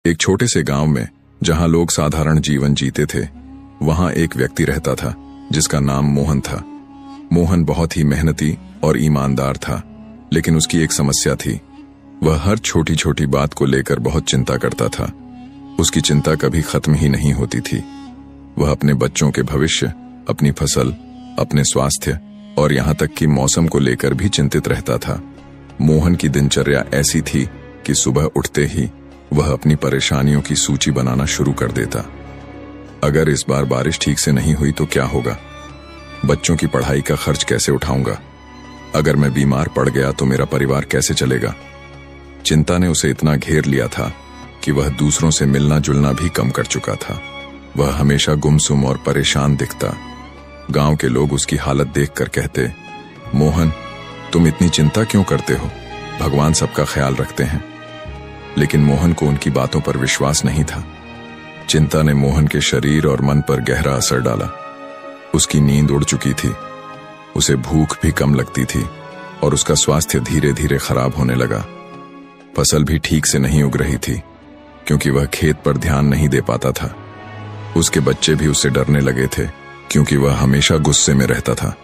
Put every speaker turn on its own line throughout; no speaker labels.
एक छोटे से गांव में जहां लोग साधारण जीवन जीते थे, वहां एक व्यक्ति रहता था जिसका नाम मोहन था। मोहन बहुत ही मेहनती और ईमानदार था, लेकिन उसकी एक समस्या थी। वह हर छोटी छोटी बात को लेकर बहुत चिंता करता था। उसकी चिंता कभी खत्म ही नहीं होती थी। वह अपने बच्चों के भविष्य, अपनी फसल, अपने स्वास्थ्य और यहाँ तक कि मौसम को लेकर भी चिंतित रहता था। मोहन की दिनचर्या ऐसी थी कि सुबह उठते ही वह अपनी परेशानियों की सूची बनाना शुरू कर देता। अगर इस बार बारिश ठीक से नहीं हुई तो क्या होगा? बच्चों की पढ़ाई का खर्च कैसे उठाऊंगा? अगर मैं बीमार पड़ गया तो मेरा परिवार कैसे चलेगा? चिंता ने उसे इतना घेर लिया था कि वह दूसरों से मिलना जुलना भी कम कर चुका था। वह हमेशा गुमसुम और परेशान दिखता। गांव के लोग उसकी हालत देखकर कहते, मोहन, तुम इतनी चिंता क्यों करते हो? भगवान सबका ख्याल रखते हैं। लेकिन मोहन को उनकी बातों पर विश्वास नहीं था। चिंता ने मोहन के शरीर और मन पर गहरा असर डाला। उसकी नींद उड़ चुकी थी, उसे भूख भी कम लगती थी और उसका स्वास्थ्य धीरे धीरे खराब होने लगा। फसल भी ठीक से नहीं उग रही थी क्योंकि वह खेत पर ध्यान नहीं दे पाता था। उसके बच्चे भी उससे डरने लगे थे क्योंकि वह हमेशा गुस्से में रहता था।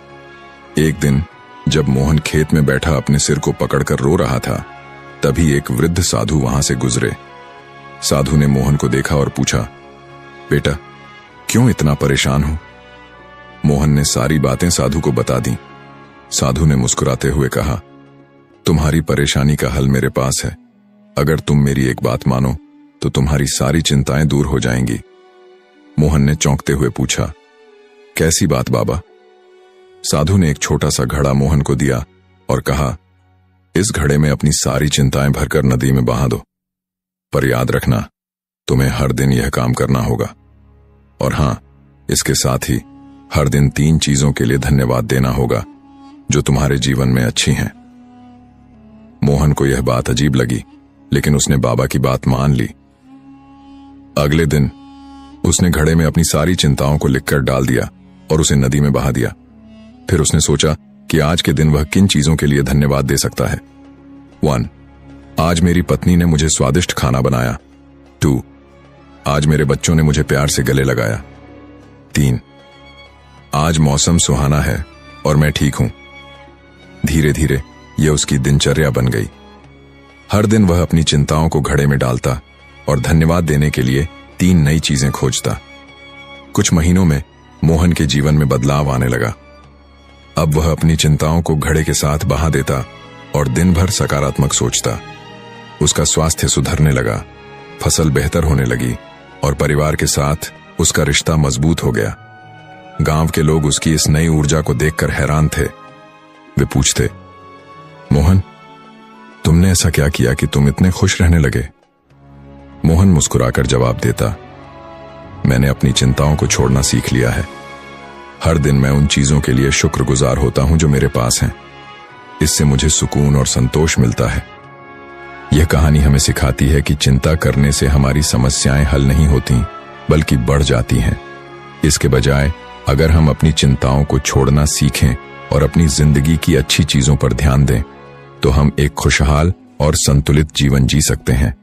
एक दिन जब मोहन खेत में बैठा अपने सिर को पकड़कर रो रहा था, तभी एक वृद्ध साधु वहां से गुजरे। साधु ने मोहन को देखा और पूछा, बेटा, क्यों इतना परेशान हो? मोहन ने सारी बातें साधु को बता दी। साधु ने मुस्कुराते हुए कहा, तुम्हारी परेशानी का हल मेरे पास है। अगर तुम मेरी एक बात मानो तो तुम्हारी सारी चिंताएं दूर हो जाएंगी। मोहन ने चौंकते हुए पूछा, कैसी बात बाबा? साधु ने एक छोटा सा घड़ा मोहन को दिया और कहा, इस घड़े में अपनी सारी चिंताएं भरकर नदी में बहा दो। पर याद रखना, तुम्हें हर दिन यह काम करना होगा। और हां, इसके साथ ही हर दिन 3 चीजों के लिए धन्यवाद देना होगा जो तुम्हारे जीवन में अच्छी हैं। मोहन को यह बात अजीब लगी, लेकिन उसने बाबा की बात मान ली। अगले दिन उसने घड़े में अपनी सारी चिंताओं को लिखकर डाल दिया और उसे नदी में बहा दिया। फिर उसने सोचा कि आज के दिन वह किन चीजों के लिए धन्यवाद दे सकता है। 1. आज मेरी पत्नी ने मुझे स्वादिष्ट खाना बनाया। 2. आज मेरे बच्चों ने मुझे प्यार से गले लगाया। 3. आज मौसम सुहाना है और मैं ठीक हूं। धीरे धीरे यह उसकी दिनचर्या बन गई। हर दिन वह अपनी चिंताओं को घड़े में डालता और धन्यवाद देने के लिए 3 नई चीजें खोजता। कुछ महीनों में मोहन के जीवन में बदलाव आने लगा। अब वह अपनी चिंताओं को घड़े के साथ बहा देता और दिन भर सकारात्मक सोचता। उसका स्वास्थ्य सुधरने लगा, फसल बेहतर होने लगी और परिवार के साथ उसका रिश्ता मजबूत हो गया। गांव के लोग उसकी इस नई ऊर्जा को देखकर हैरान थे। वे पूछते, मोहन, तुमने ऐसा क्या किया कि तुम इतने खुश रहने लगे? मोहन मुस्कुराकर जवाब देता, मैंने अपनी चिंताओं को छोड़ना सीख लिया है। हर दिन मैं उन चीजों के लिए शुक्रगुजार होता हूं जो मेरे पास हैं। इससे मुझे सुकून और संतोष मिलता है। यह कहानी हमें सिखाती है कि चिंता करने से हमारी समस्याएं हल नहीं होती, बल्कि बढ़ जाती हैं। इसके बजाय अगर हम अपनी चिंताओं को छोड़ना सीखें और अपनी जिंदगी की अच्छी चीजों पर ध्यान दें, तो हम एक खुशहाल और संतुलित जीवन जी सकते हैं।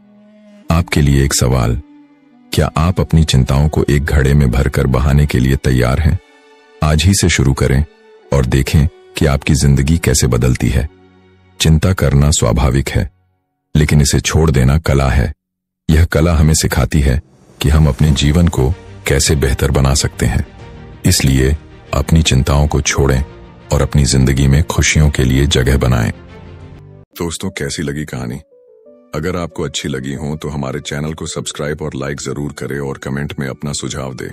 आपके लिए एक सवाल, क्या आप अपनी चिंताओं को एक घड़े में भरकर बहाने के लिए तैयार हैं? आज ही से शुरू करें और देखें कि आपकी जिंदगी कैसे बदलती है। चिंता करना स्वाभाविक है, लेकिन इसे छोड़ देना कला है। यह कला हमें सिखाती है कि हम अपने जीवन को कैसे बेहतर बना सकते हैं। इसलिए अपनी चिंताओं को छोड़ें और अपनी जिंदगी में खुशियों के लिए जगह बनाएं। दोस्तों, कैसी लगी कहानी? अगर आपको अच्छी लगी हो तो हमारे चैनल को सब्सक्राइब और लाइक जरूर करें और कमेंट में अपना सुझाव दें।